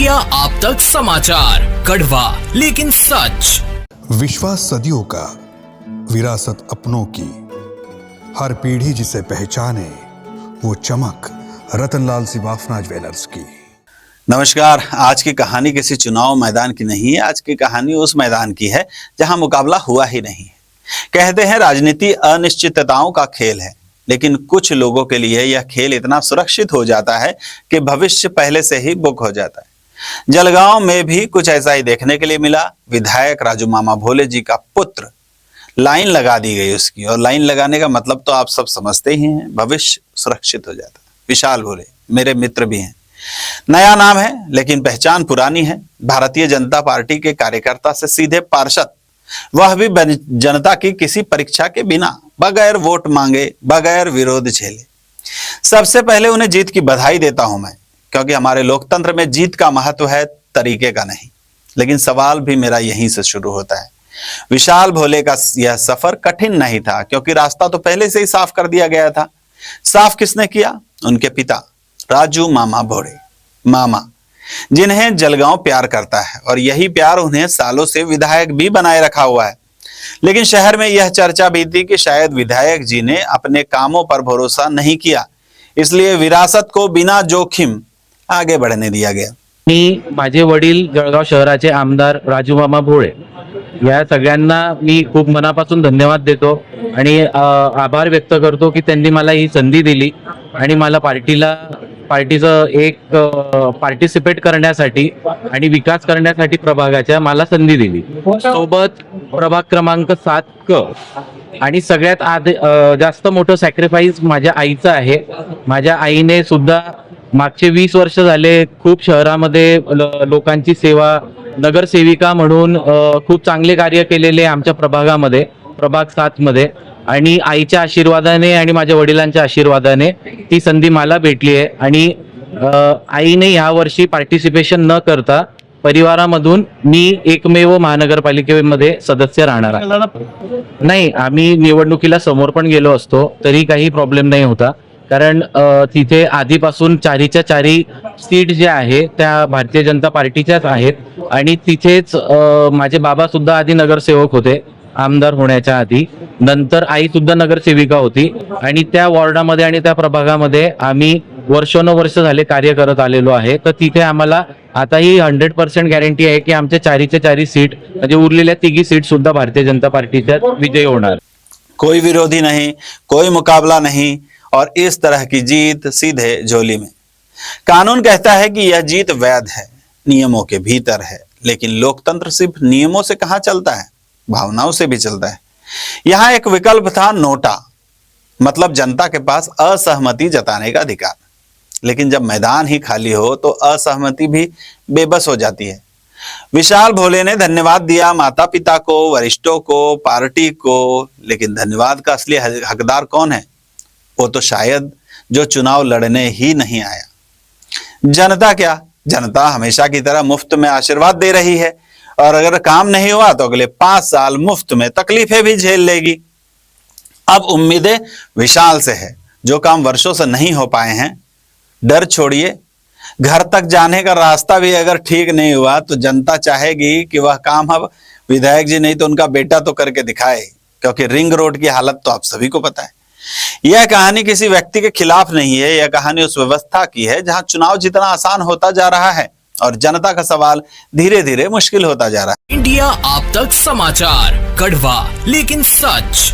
India आप तक समाचार, कड़वा लेकिन सच। विश्वास सदियों का, विरासत अपनों की, हर पीढ़ी जिसे पहचाने वो चमक रतनलाल सिवाफना ज्वेलर्स की। नमस्कार। आज की कहानी किसी चुनाव मैदान की नहीं है। आज की कहानी उस मैदान की है जहां मुकाबला हुआ ही नहीं। कहते हैं राजनीति अनिश्चितताओं का खेल है, लेकिन कुछ लोगों के लिए यह खेल इतना सुरक्षित हो जाता है कि भविष्य पहले से ही बुक हो जाता है। जलगांव में भी कुछ ऐसा ही देखने के लिए मिला। विधायक राजू मामा भोले जी का पुत्र, लाइन लगा दी गई उसकी, और लाइन लगाने का मतलब तो आप सब समझते ही हैं, भविष्य सुरक्षित हो जाता है। विशाल भोले मेरे मित्र भी हैं। नया नाम है लेकिन पहचान पुरानी है। भारतीय जनता पार्टी के कार्यकर्ता से सीधे पार्षद, वह भी जनता की किसी परीक्षा के बिना, बगैर वोट मांगे, बगैर विरोध झेले। सबसे पहले उन्हें जीत की बधाई देता हूं मैं, क्योंकि हमारे लोकतंत्र में जीत का महत्व है, तरीके का नहीं। लेकिन सवाल भी मेरा यहीं से शुरू होता है। विशाल भोले का यह सफर कठिन नहीं था, क्योंकि रास्ता तो पहले से ही साफ कर दिया गया था। साफ किसने किया? उनके पिता राजू मामा भोले, मामा, जिन्हें जलगांव प्यार करता है, और यही प्यार उन्हें सालों से विधायक भी बनाए रखा हुआ है। लेकिन शहर में यह चर्चा भी थी कि शायद विधायक जी ने अपने कामों पर भरोसा नहीं किया, इसलिए विरासत को बिना जोखिम आगे बढ़ने दिया गया। मी, माझे वडील जळगाव शहराचे आमदार राजू मामा भोळे, या सगळ्यांना मी खूप मनापासून धन्यवाद देतो आणि आभार व्यक्त करतो की त्यांनी मला ही संधी दिली आणि मला पार्टीचं एक पार्टिसिपेट करण्यासाठी आणि विकास करण्यासाठी प्रभागाच्या मला संधी दिली। सोबत प्रभाग क्रमांक 7 क आणि सगळ्यात जास्त मोठं सॅक्रिफाईस माझ्या आईचं आहे। माझ्या आईने सुद्धा मागचे 20 वर्ष झाले खूप शहरामध्ये लोकांची सेवा, नगरसेविका म्हणून खूप चांगले कार्य केलेले आमच्या प्रभागामध्ये, प्रभाग 7 मध्ये, आणि आईच्या आशीर्वादाने आणि माझ्या वडिलांच्या आशीर्वादाने ती संधी मला भेटली आहे। आणि आईने या वर्षी पार्टिसिपेशन न करता परिवारामधून मी एकमेव महानगरपालिकेमध्ये सदस्य राहणार आहे। नाही, आम्ही निवडणुकीला समोर पण गेलो असतो तरी काही प्रॉब्लेम नाही होता, कारण तिथे आधीपासून चारीच्या चारी सीट ज्या आहे त्या भारतीय जनता पार्टीच्याच आहेत। आणि तिथेच माझे बाबा सुद्धा आधी नगरसेवक होते आमदार होण्याच्या आधी, नंतर आई सुद्धा नगरसेविका होती, आणि त्या वॉर्डामध्ये आणि त्या प्रभागामध्ये आम्ही वर्षानुवर्ष झाले कार्य करत आलेलो आहे। तर तिथे आम्हाला आताही 100% गॅरंटी आहे की आमच्या चारीच्या चारी सीट, म्हणजे उरलेल्या तिघी सीट सुद्धा भारतीय जनता पार्टीच्या विजयी होणार। कोई विरोधी नहीं, कोई मुकाबला नहीं, और इस तरह की जीत सीधे झोली में। कानून कहता है कि यह जीत वैध है, नियमों के भीतर है, लेकिन लोकतंत्र सिर्फ नियमों से कहां चलता है, भावनाओं से भी चलता है। यहां एक विकल्प था, नोटा, मतलब जनता के पास असहमति जताने का अधिकार। लेकिन जब मैदान ही खाली हो तो असहमति भी बेबस हो जाती है। विशाल भोले ने धन्यवाद दिया माता पिता को, वरिष्ठों को, पार्टी को, लेकिन धन्यवाद का असली हकदार कौन है? वो तो शायद जो चुनाव लड़ने ही नहीं आया। जनता क्या, जनता हमेशा की तरह मुफ्त में आशीर्वाद दे रही है, और अगर काम नहीं हुआ तो अगले 5 साल मुफ्त में तकलीफें भी झेल लेगी। अब उम्मीदें विशाल से है। जो काम वर्षों से नहीं हो पाए हैं, डर छोड़िए, घर तक जाने का रास्ता भी अगर ठीक नहीं हुआ तो जनता चाहेगी कि वह काम अब विधायक जी नहीं तो उनका बेटा तो करके दिखाए, क्योंकि रिंग रोड की हालत तो आप सभी को पता है। यह कहानी किसी व्यक्ति के खिलाफ नहीं है, यह कहानी उस व्यवस्था की है जहां चुनाव जितना आसान होता जा रहा है और जनता का सवाल धीरे धीरे मुश्किल होता जा रहा है। इंडिया आप तक समाचार, कड़वा लेकिन सच।